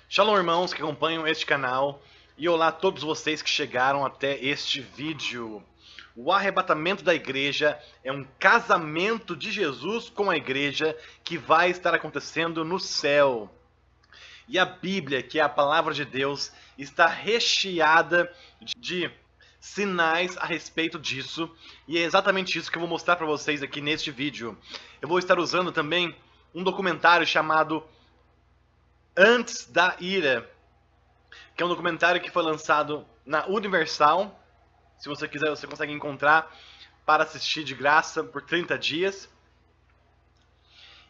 Shalom, irmãos que acompanham este canal, e olá a todos vocês que chegaram até este vídeo. O arrebatamento da igreja é um casamento de Jesus com a igreja que vai estar acontecendo no céu. E a Bíblia, que é a palavra de Deus, está recheada de sinais a respeito disso, e é exatamente isso que eu vou mostrar para vocês aqui neste vídeo. Eu vou estar usando também um documentário chamado Antes da Ira, que é um documentário que foi lançado na Universal. Se você quiser, você consegue encontrar para assistir de graça por 30 dias.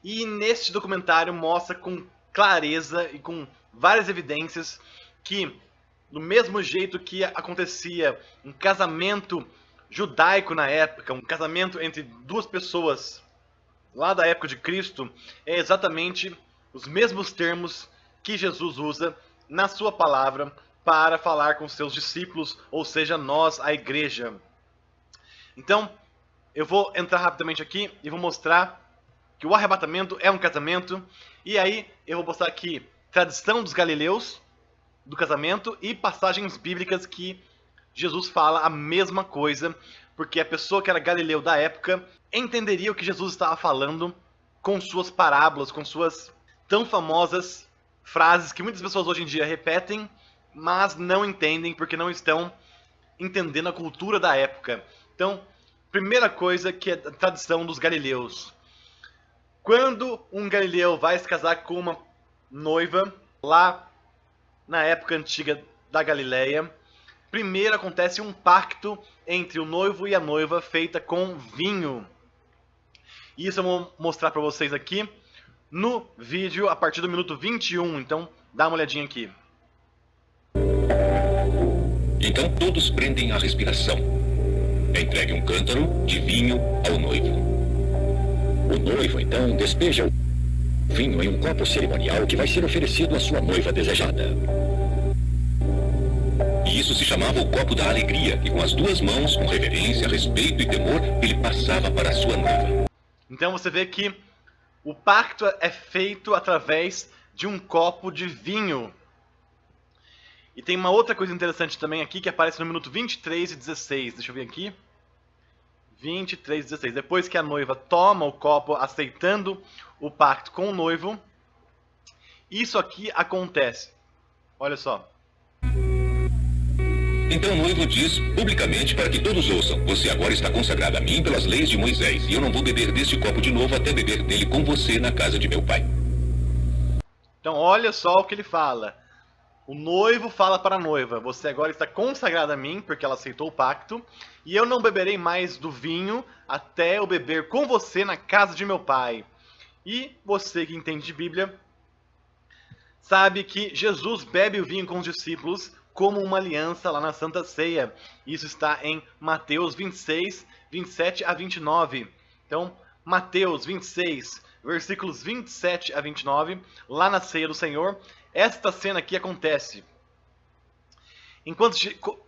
E neste documentário mostra com clareza e com várias evidências que, do mesmo jeito que acontecia um casamento judaico na época, um casamento entre duas pessoas lá da época de Cristo, é exatamente os mesmos termos que Jesus usa na sua palavra para falar com seus discípulos, ou seja, nós, a igreja. Então, eu vou entrar rapidamente aqui e vou mostrar que o arrebatamento é um casamento, e aí eu vou mostrar aqui tradição dos galileus do casamento e passagens bíblicas que Jesus fala a mesma coisa, porque a pessoa que era galileu da época entenderia o que Jesus estava falando com suas parábolas, com suas tão famosas frases que muitas pessoas hoje em dia repetem, mas não entendem porque não estão entendendo a cultura da época. Então, primeira coisa que é a tradição dos galileus. Quando um galileu vai se casar com uma noiva, lá na época antiga da Galileia, primeiro acontece um pacto entre o noivo e a noiva feita com vinho. Isso eu vou mostrar para vocês aqui no vídeo a partir do minuto 21, então dá uma olhadinha aqui. Então todos prendem a respiração. É entregue um cântaro de vinho ao noivo. O noivo então despeja o vinho em um copo cerimonial que vai ser oferecido à sua noiva desejada. E isso se chamava o copo da alegria, e com as duas mãos, com reverência, respeito e temor, ele passava para a sua noiva. Então você vê que o pacto é feito através de um copo de vinho. E tem uma outra coisa interessante também aqui que aparece no minuto 23 e 16. Deixa eu ver aqui. 23 e 16. Depois que a noiva toma o copo aceitando o pacto com o noivo, isso aqui acontece. Olha só. Então o noivo diz publicamente para que todos ouçam: você agora está consagrado a mim pelas leis de Moisés, e eu não vou beber deste copo de novo até beber dele com você na casa de meu pai. Então olha só o que ele fala. O noivo fala para a noiva: você agora está consagrada a mim, porque ela aceitou o pacto, e eu não beberei mais do vinho até eu beber com você na casa de meu pai. E você que entende de Bíblia sabe que Jesus bebe o vinho com os discípulos como uma aliança lá na Santa Ceia. Isso está em Mateus 26, 27 a 29. Então, Mateus 26, versículos 27 a 29, lá na Ceia do Senhor, esta cena aqui acontece.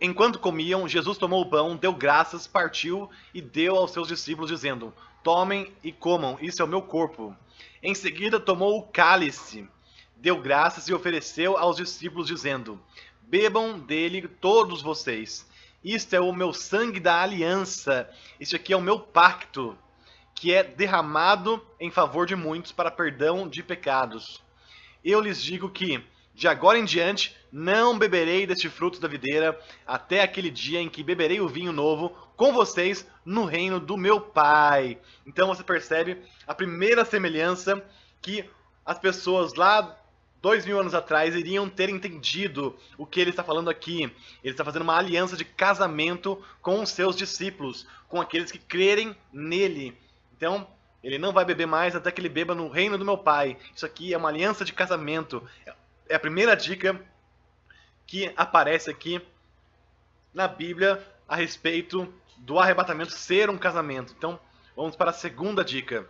Enquanto comiam, Jesus tomou o pão, deu graças, partiu e deu aos seus discípulos, dizendo: tomem e comam, isso é o meu corpo. Em seguida tomou o cálice, deu graças e ofereceu aos discípulos, dizendo: bebam dele todos vocês. Isto é o meu sangue da aliança. Este aqui é o meu pacto, que é derramado em favor de muitos para perdão de pecados. Eu lhes digo que, de agora em diante, não beberei deste fruto da videira, até aquele dia em que beberei o vinho novo com vocês no reino do meu Pai. Então você percebe a primeira semelhança que as pessoas lá 2000 anos atrás iriam ter entendido o que ele está falando aqui. Ele está fazendo uma aliança de casamento com os seus discípulos, com aqueles que crerem nele. Então, ele não vai beber mais até que ele beba no reino do meu Pai. Isso aqui é uma aliança de casamento. É a primeira dica que aparece aqui na Bíblia a respeito do arrebatamento ser um casamento. Então, vamos para a segunda dica.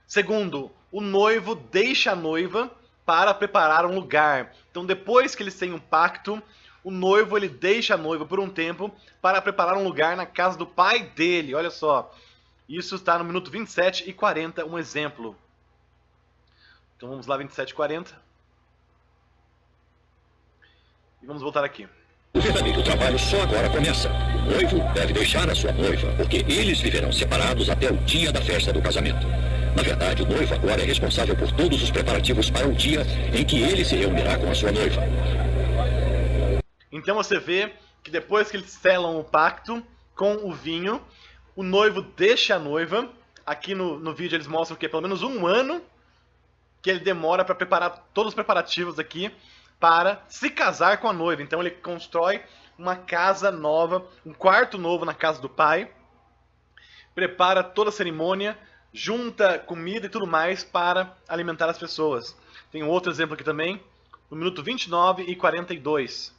Segundo, o noivo deixa a noiva para preparar um lugar. Então, depois que eles têm um pacto, o noivo ele deixa a noiva por um tempo para preparar um lugar na casa do pai dele. Olha só, isso está no minuto 27 e 40, um exemplo. Então vamos lá, 27 e 40. E vamos voltar aqui. O verdadeiro trabalho só agora começa. O noivo deve deixar a sua noiva, porque eles viverão separados até o dia da festa do casamento. Na verdade, o noivo agora é responsável por todos os preparativos para o dia em que ele se reunirá com a sua noiva. Então você vê que depois que eles selam o pacto com o vinho, o noivo deixa a noiva. Aqui no vídeo eles mostram que é pelo menos um ano que ele demora para preparar todos os preparativos aqui para se casar com a noiva. Então ele constrói uma casa nova, um quarto novo na casa do pai, prepara toda a cerimônia, junta comida e tudo mais para alimentar as pessoas. Tem um outro exemplo aqui também, no minuto 29 e 42.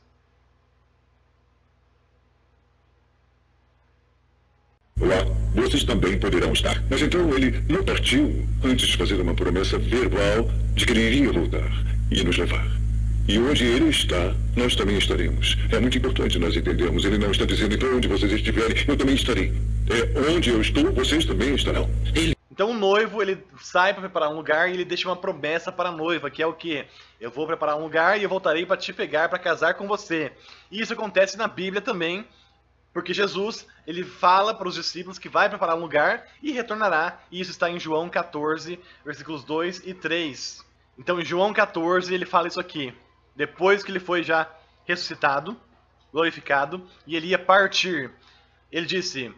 Lá, vocês também poderão estar. Mas então ele não partiu antes de fazer uma promessa verbal de que ele iria voltar e nos levar. E onde ele está, nós também estaremos. É muito importante nós entendermos. Ele não está dizendo para onde vocês estiverem, eu também estarei. É onde eu estou, vocês também estarão. Então o noivo, ele sai para preparar um lugar e ele deixa uma promessa para a noiva, que é o quê? Eu vou preparar um lugar e eu voltarei para te pegar, para casar com você. E isso acontece na Bíblia também, porque Jesus, ele fala para os discípulos que vai preparar um lugar e retornará. E isso está em João 14, versículos 2 e 3. Então em João 14 ele fala isso aqui. Depois que ele foi já ressuscitado, glorificado, e ele ia partir, ele disse: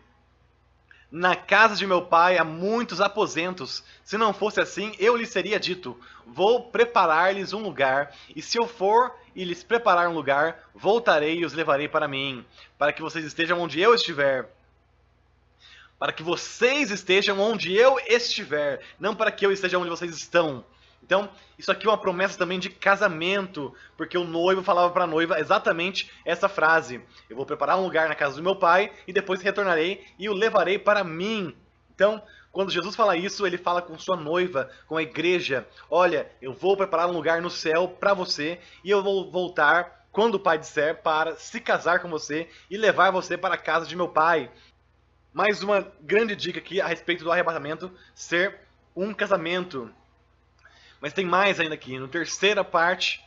na casa de meu pai há muitos aposentos. Se não fosse assim, eu lhes teria dito: vou preparar-lhes um lugar, e se eu for e lhes preparar um lugar, voltarei e os levarei para mim, para que vocês estejam onde eu estiver. Para que vocês estejam onde eu estiver, não para que eu esteja onde vocês estão. Então, isso aqui é uma promessa também de casamento, porque o noivo falava para a noiva exatamente essa frase: eu vou preparar um lugar na casa do meu pai e depois retornarei e o levarei para mim. Então, quando Jesus fala isso, ele fala com sua noiva, com a igreja: olha, eu vou preparar um lugar no céu para você e eu vou voltar quando o pai disser para se casar com você e levar você para a casa de meu pai. Mais uma grande dica aqui a respeito do arrebatamento ser um casamento. Mas tem mais ainda aqui. Na terceira parte,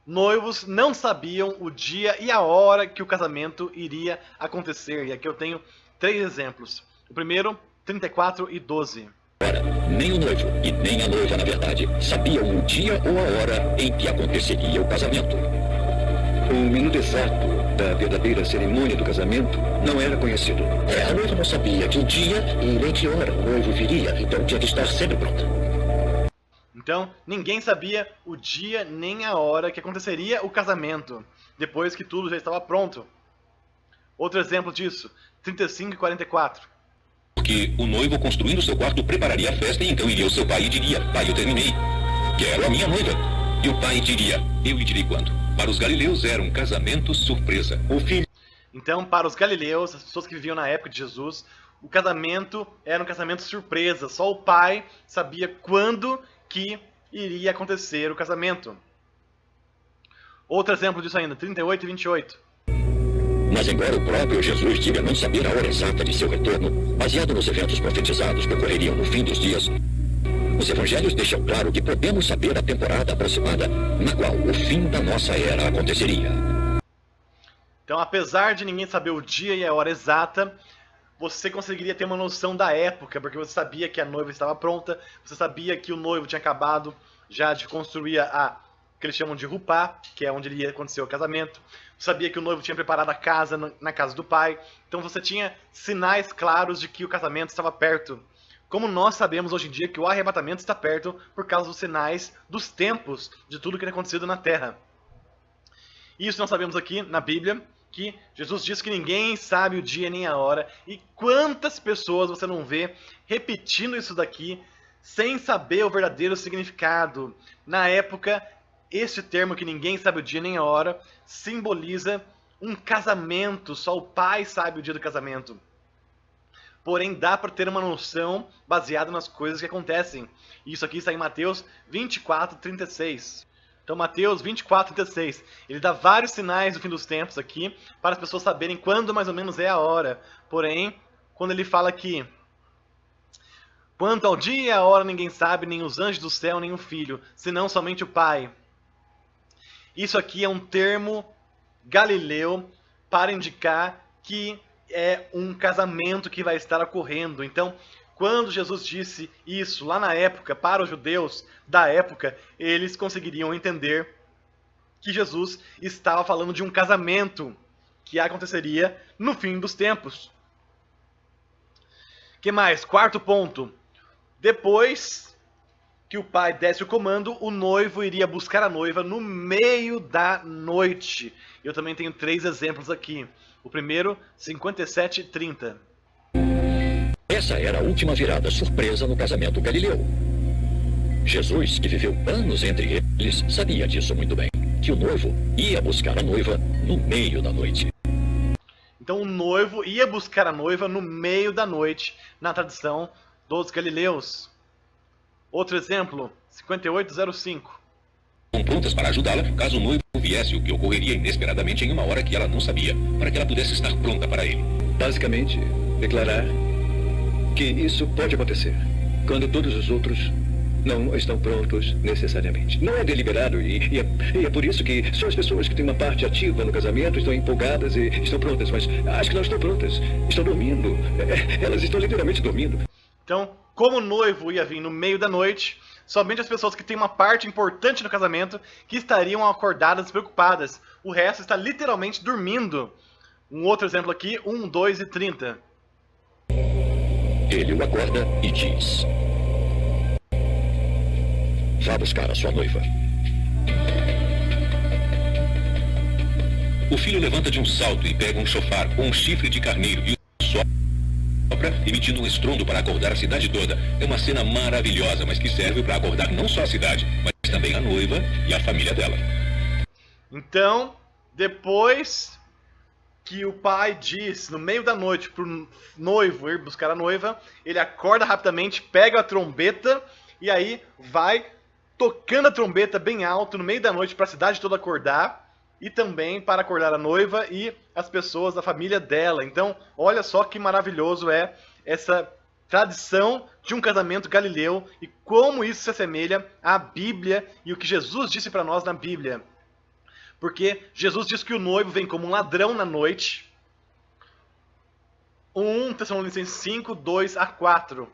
noivos não sabiam o dia e a hora que o casamento iria acontecer. E aqui eu tenho 3 exemplos. O primeiro, 34 e 12. Ora, nem o noivo e nem a noiva, na verdade, sabiam o dia ou a hora em que aconteceria o casamento. O minuto exato da verdadeira cerimônia do casamento não era conhecido. A noiva não sabia que dia e nem que hora o noivo viria, então tinha que estar sempre pronta. Então, ninguém sabia o dia nem a hora que aconteceria o casamento, depois que tudo já estava pronto. Outro exemplo disso, 35 e 44. Porque o noivo, construindo seu quarto, prepararia a festa, e então iria o seu pai e diria: pai, eu terminei. Quero a minha noiva. E o pai diria: eu lhe direi quando. Para os galileus era um casamento surpresa. O filho... Então, para os galileus, as pessoas que viviam na época de Jesus, o casamento era um casamento surpresa. Só o pai sabia quando que iria acontecer o casamento. Outro exemplo disso ainda, 38 e 28. Mas embora o próprio Jesus diga não saber a hora exata de seu retorno, baseado nos eventos profetizados que ocorreriam no fim dos dias, os evangelhos deixam claro que podemos saber a temporada aproximada na qual o fim da nossa era aconteceria. Então, apesar de ninguém saber o dia e a hora exata, você conseguiria ter uma noção da época, porque você sabia que a noiva estava pronta, você sabia que o noivo tinha acabado já de construir a que eles chamam de rupá, que é onde ia acontecer o casamento. Você sabia que o noivo tinha preparado a casa na casa do pai. Então você tinha sinais claros de que o casamento estava perto. Como nós sabemos hoje em dia que o arrebatamento está perto por causa dos sinais dos tempos de tudo que tem acontecido na terra. Isso nós sabemos aqui na Bíblia, que Jesus diz que ninguém sabe o dia nem a hora. E quantas pessoas você não vê repetindo isso daqui sem saber o verdadeiro significado? Na época, este termo que ninguém sabe o dia nem a hora simboliza um casamento. Só o pai sabe o dia do casamento. Porém, dá para ter uma noção baseada nas coisas que acontecem. Isso aqui está em Mateus 24, 36. Então, Mateus 24:36, ele dá vários sinais do fim dos tempos aqui, para as pessoas saberem quando mais ou menos é a hora. Porém, quando ele fala que quanto ao dia e a hora ninguém sabe, nem os anjos do céu, nem o Filho, senão somente o Pai. Isso aqui é um termo galileu para indicar que é um casamento que vai estar ocorrendo. Então, quando Jesus disse isso lá na época, para os judeus da época, eles conseguiriam entender que Jesus estava falando de um casamento que aconteceria no fim dos tempos. Que mais? Quarto ponto. Depois que o pai desse o comando, o noivo iria buscar a noiva no meio da noite. Eu também tenho 3 exemplos aqui. O primeiro, 57:30. Essa era a última virada surpresa no casamento galileu. Jesus, que viveu anos entre eles, sabia disso muito bem, que o noivo ia buscar a noiva no meio da noite. Então o noivo ia buscar a noiva no meio da noite, na tradição dos galileus. Outro exemplo, 58:05. Estão prontas para ajudá-la caso o noivo viesse, o que ocorreria inesperadamente em uma hora que ela não sabia, para que ela pudesse estar pronta para ele. Basicamente, declarar que isso pode acontecer quando todos os outros não estão prontos necessariamente. Não é deliberado e é por isso que só as pessoas que têm uma parte ativa no casamento estão empolgadas e estão prontas, mas acho que não estão prontas. Estão dormindo. Elas estão literalmente dormindo. Então, como o noivo ia vir no meio da noite, somente as pessoas que têm uma parte importante no casamento que estariam acordadas e preocupadas. O resto está literalmente dormindo. Um outro exemplo aqui, 1:2:30. Ele o acorda e diz: vá buscar a sua noiva. O filho levanta de um salto e pega um chofar com um chifre de carneiro e o sopra, emitindo um estrondo para acordar a cidade toda. É uma cena maravilhosa, mas que serve para acordar não só a cidade, mas também a noiva e a família dela. Então, depois que o pai diz, no meio da noite, para o noivo ir buscar a noiva, ele acorda rapidamente, pega a trombeta e aí vai tocando a trombeta bem alto no meio da noite para a cidade toda acordar e também para acordar a noiva e as pessoas da família dela. Então, olha só que maravilhoso é essa tradição de um casamento galileu e como isso se assemelha à Bíblia e o que Jesus disse para nós na Bíblia. Porque Jesus diz que o noivo vem como um ladrão na noite. 1 Tessalonicenses 5, 2-4.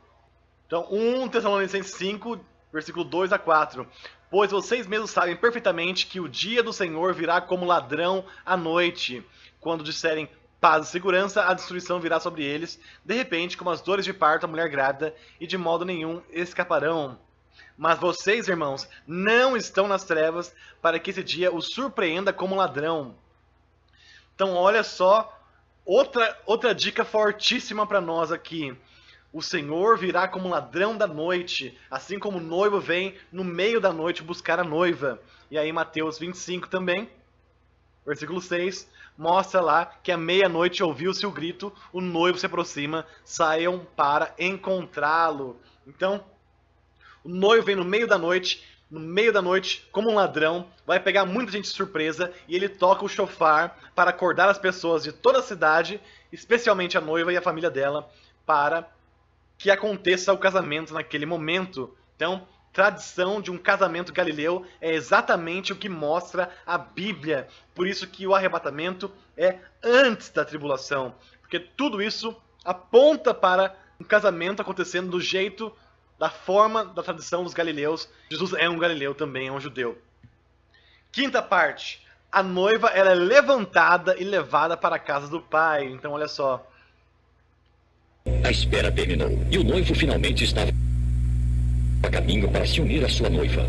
Então, 1 Tessalonicenses 5, versículo 2-4. Pois vocês mesmos sabem perfeitamente que o dia do Senhor virá como ladrão à noite. Quando disserem paz e segurança, a destruição virá sobre eles. De repente, como as dores de parto à mulher grávida, e de modo nenhum escaparão. Mas vocês, irmãos, não estão nas trevas para que esse dia os surpreenda como ladrão. Então, olha só, outra dica fortíssima para nós aqui. O Senhor virá como ladrão da noite, assim como o noivo vem no meio da noite buscar a noiva. E aí Mateus 25 também, versículo 6, mostra lá que à meia-noite ouviu-se o grito, o noivo se aproxima, saiam para encontrá-lo. Então, o noivo vem no meio da noite, como um ladrão, vai pegar muita gente de surpresa e ele toca o chofar para acordar as pessoas de toda a cidade, especialmente a noiva e a família dela, para que aconteça o casamento naquele momento. Então, tradição de um casamento galileu é exatamente o que mostra a Bíblia. Por isso que o arrebatamento é antes da tribulação, porque tudo isso aponta para um casamento acontecendo do jeito, da forma, da tradição dos galileus. Jesus é um galileu também, é um judeu. Quinta parte. A noiva ela é levantada e levada para a casa do pai. Então, olha só. A espera terminou e o noivo finalmente estava a caminho para se unir à sua noiva.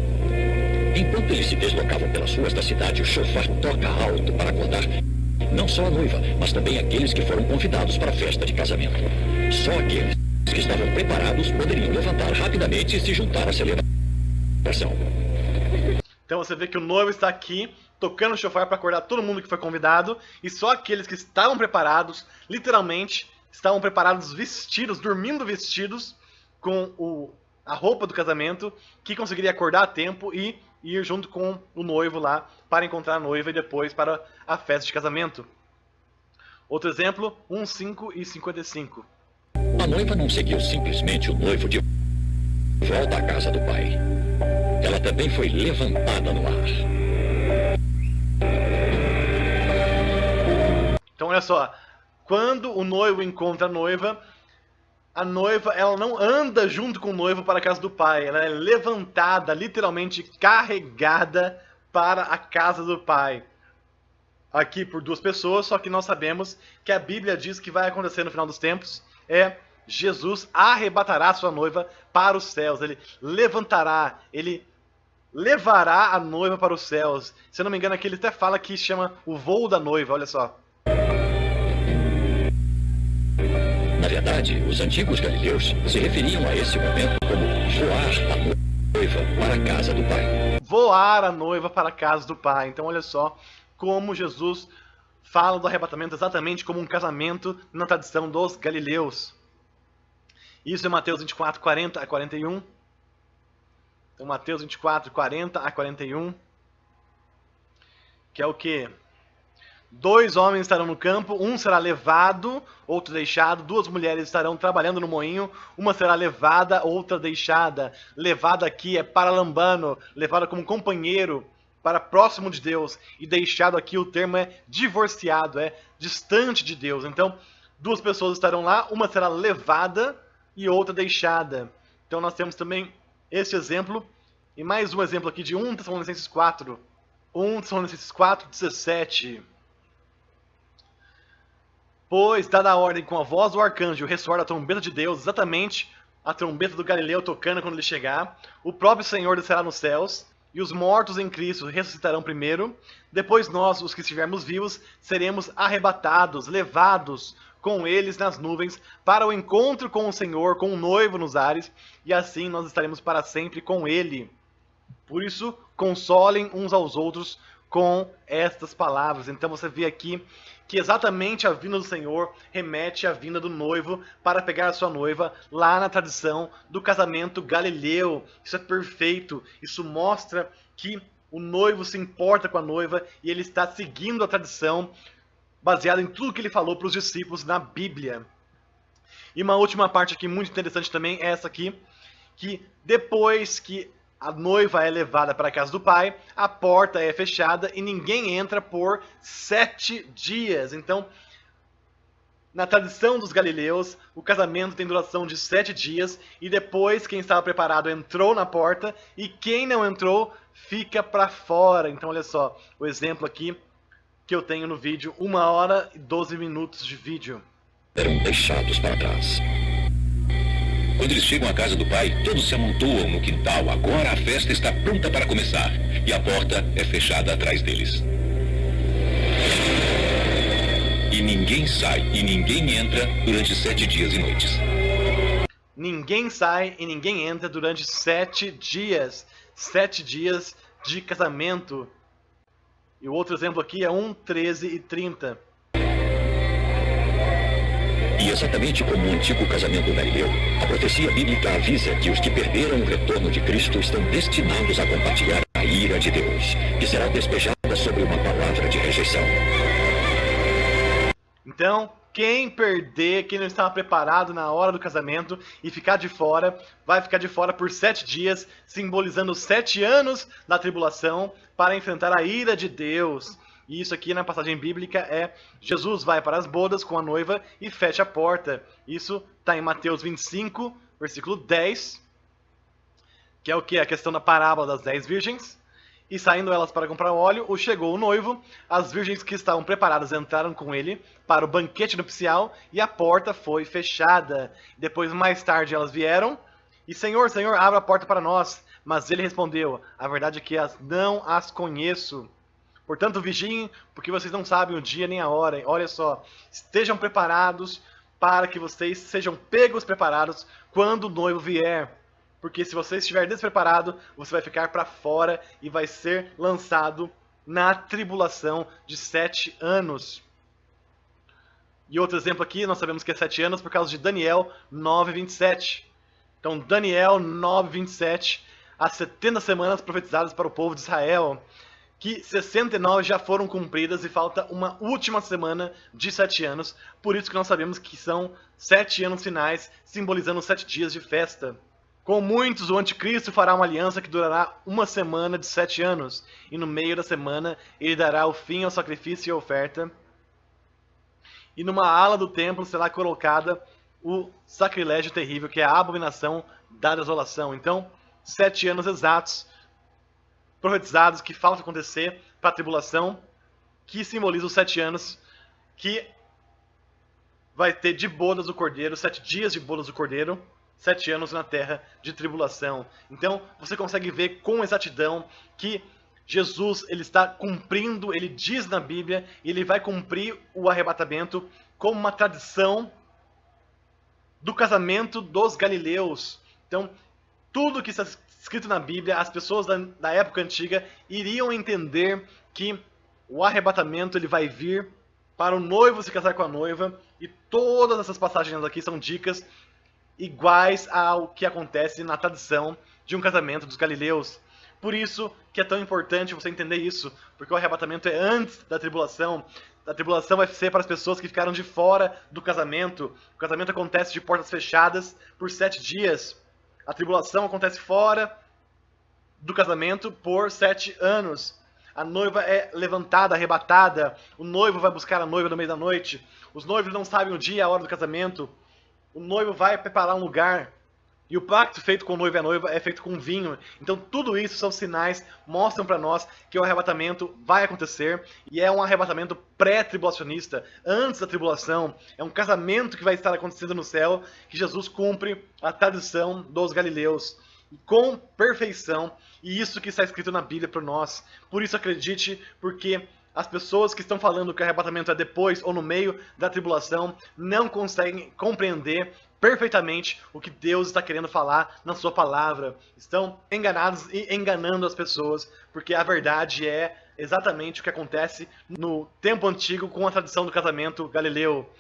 Enquanto eles se deslocavam pelas ruas da cidade, o chofar toca alto para acordar não só a noiva, mas também aqueles que foram convidados para a festa de casamento. Só aqueles que estavam preparados poderiam levantar rapidamente e se juntar à celebração. Então você vê que o noivo está aqui, tocando o chofar para acordar todo mundo que foi convidado, e só aqueles que estavam preparados, literalmente, estavam preparados vestidos, dormindo vestidos, com a roupa do casamento, que conseguiria acordar a tempo e ir junto com o noivo lá para encontrar a noiva e depois para a festa de casamento. Outro exemplo, 1:5 e 55. A noiva não seguiu simplesmente o noivo de volta à casa do pai. Ela também foi levantada no ar. Então olha só, quando o noivo encontra a noiva ela não anda junto com o noivo para a casa do pai, ela é levantada, literalmente carregada para a casa do pai. Aqui por duas pessoas, só que nós sabemos que a Bíblia diz que vai acontecer no final dos tempos, Jesus arrebatará sua noiva para os céus, ele levantará, ele levará a noiva para os céus. Se eu não me engano aqui ele até fala que chama o voo da noiva, olha só. Na verdade, os antigos galileus se referiam a esse momento como voar a noiva para a casa do pai. Voar a noiva para a casa do pai. Então olha só como Jesus fala do arrebatamento exatamente como um casamento na tradição dos galileus. Isso é Mateus 24, 40 a 41. Então Mateus 24, 40 a 41. Que é o quê? 2 homens estarão no campo, um será levado, outro deixado. 2 mulheres estarão trabalhando no moinho, uma será levada, outra deixada. Levada aqui é paralambano, levada como companheiro, para próximo de Deus. E deixado aqui, o termo é divorciado, é distante de Deus. Então, 2 pessoas estarão lá, uma será levada e outra deixada. Então nós temos também esse exemplo. E mais um exemplo aqui de 1 Tessalonicenses 4. 1 Tessalonicenses 4, 17. Pois, dada a ordem com a voz do arcanjo, o ressoar da trombeta de Deus, exatamente a trombeta do Galileu tocando quando ele chegar, o próprio Senhor descerá nos céus, e os mortos em Cristo ressuscitarão primeiro. Depois nós, os que estivermos vivos, seremos arrebatados, levados com eles nas nuvens, para o encontro com o Senhor, com o noivo nos ares, e assim nós estaremos para sempre com ele. Por isso, consolem uns aos outros com estas palavras. Então você vê aqui que exatamente a vinda do Senhor remete à vinda do noivo para pegar a sua noiva lá na tradição do casamento galileu. Isso é perfeito, isso mostra que o noivo se importa com a noiva e ele está seguindo a tradição baseada em tudo que ele falou para os discípulos na Bíblia. E uma última parte aqui muito interessante também é essa aqui, que depois que a noiva é levada para a casa do pai, a porta é fechada e ninguém entra por 7 dias. Então, na tradição dos galileus, o casamento tem duração de 7 dias e depois quem estava preparado entrou na porta e quem não entrou fica para fora. Então, olha só, o exemplo aqui que eu tenho no vídeo, 1 hora e 12 minutos de vídeo. Eram deixados para trás. Quando eles chegam à casa do pai, todos se amontoam no quintal. Agora a festa está pronta para começar. E a porta é fechada atrás deles. E ninguém sai e ninguém entra durante 7 dias e noites. Ninguém sai e ninguém entra durante 7 dias. 7 dias de casamento. E o outro exemplo aqui é 1, 13 e 30. E exatamente como o antigo casamento galileu, a profecia bíblica avisa que os que perderam o retorno de Cristo estão destinados a compartilhar a ira de Deus, que será despejada sobre uma palavra de rejeição. Então, quem perder, quem não estava preparado na hora do casamento e ficar de fora, vai ficar de fora por 7 dias, simbolizando 7 anos da tribulação para enfrentar a ira de Deus. E isso aqui na passagem bíblica é Jesus vai para as bodas com a noiva e fecha a porta. Isso está em Mateus 25, versículo 10, que é o que? A questão da parábola das 10 virgens. E saindo elas para comprar óleo, chegou o noivo, as virgens que estavam preparadas entraram com ele para o banquete nupcial e a porta foi fechada. Depois, mais tarde, elas vieram e Senhor, Senhor, abra a porta para nós. Mas ele respondeu, a verdade é que não as conheço. Portanto, vigiem, porque vocês não sabem o dia nem a hora. Olha só, estejam preparados para que vocês sejam pegos preparados quando o noivo vier. Porque se você estiver despreparado, você vai ficar para fora e vai ser lançado na tribulação de 7 anos. E outro exemplo aqui, nós sabemos que é 7 anos por causa de Daniel 9:27. Então, Daniel 9:27, as 70 semanas profetizadas para o povo de Israel, que 69 já foram cumpridas e falta uma última semana de 7 anos, por isso que nós sabemos que são 7 anos finais, simbolizando 7 dias de festa. Com muitos, o anticristo fará uma aliança que durará uma semana de 7 anos, e no meio da semana ele dará o fim ao sacrifício e à oferta, e numa ala do templo será colocada o sacrilégio terrível, que é a abominação da desolação. Então, 7 anos exatos, profetizados, que falta acontecer para a tribulação, que simboliza os 7 anos que vai ter de bodas do Cordeiro, 7 dias de bodas do Cordeiro, 7 anos na terra de tribulação. Então, você consegue ver com exatidão que Jesus ele está cumprindo, ele diz na Bíblia, e ele vai cumprir o arrebatamento como uma tradição do casamento dos galileus. Então, tudo que está escrito na Bíblia, as pessoas da época antiga iriam entender que o arrebatamento ele vai vir para o noivo se casar com a noiva, e todas essas passagens aqui são dicas iguais ao que acontece na tradição de um casamento dos galileus. Por isso que é tão importante você entender isso, porque o arrebatamento é antes da tribulação. A tribulação vai ser para as pessoas que ficaram de fora do casamento. O casamento acontece de portas fechadas por 7 dias. A tribulação acontece fora do casamento por 7 anos. A noiva é levantada, arrebatada. O noivo vai buscar a noiva no meio da noite. Os noivos não sabem o dia e a hora do casamento. O noivo vai preparar um lugar. E o pacto feito com o noivo e a noiva é feito com vinho. Então tudo isso são sinais, mostram para nós que o arrebatamento vai acontecer. E é um arrebatamento pré-tribulacionista, antes da tribulação. É um casamento que vai estar acontecendo no céu, que Jesus cumpre a tradição dos galileus com perfeição. E isso que está escrito na Bíblia para nós. Por isso acredite, porque as pessoas que estão falando que o arrebatamento é depois ou no meio da tribulação não conseguem compreender perfeitamente o que Deus está querendo falar na sua palavra. Estão enganados e enganando as pessoas, porque a verdade é exatamente o que acontece no tempo antigo com a tradição do casamento galileu.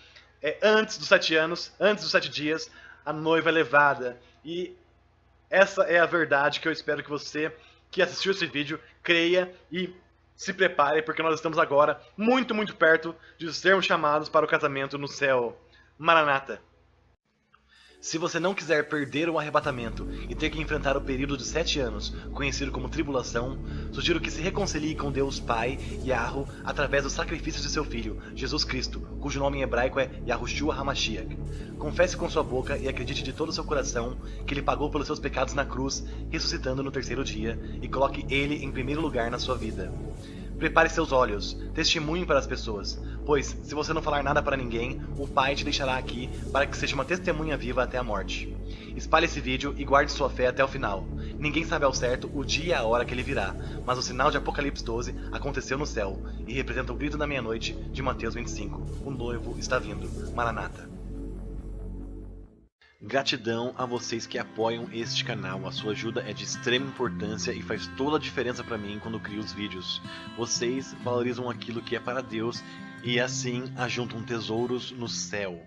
É antes dos 7 anos, antes dos 7 dias, a noiva é levada. E essa é a verdade que eu espero que você que assistiu esse vídeo creia e se prepare, porque nós estamos agora muito, muito perto de sermos chamados para o casamento no céu. Maranata! Se você não quiser perder o arrebatamento e ter que enfrentar o período de 7 anos, conhecido como tribulação, sugiro que se reconcilie com Deus Pai, Yahweh, através do sacrifício de seu Filho, Jesus Cristo, cujo nome em hebraico é Yahushua HaMashiach. Confesse com sua boca e acredite de todo o seu coração que Ele pagou pelos seus pecados na cruz, ressuscitando no 3º dia, e coloque Ele em primeiro lugar na sua vida. Prepare seus olhos, testemunhe para as pessoas, pois, se você não falar nada para ninguém, o Pai te deixará aqui para que seja uma testemunha viva até a morte. Espalhe esse vídeo e guarde sua fé até o final. Ninguém sabe ao certo o dia e a hora que ele virá, mas o sinal de Apocalipse 12 aconteceu no céu e representa o grito da meia-noite de Mateus 25. O noivo está vindo. Maranata. Gratidão a vocês que apoiam este canal, a sua ajuda é de extrema importância e faz toda a diferença para mim quando crio os vídeos. Vocês valorizam aquilo que é para Deus e assim ajuntam tesouros no céu.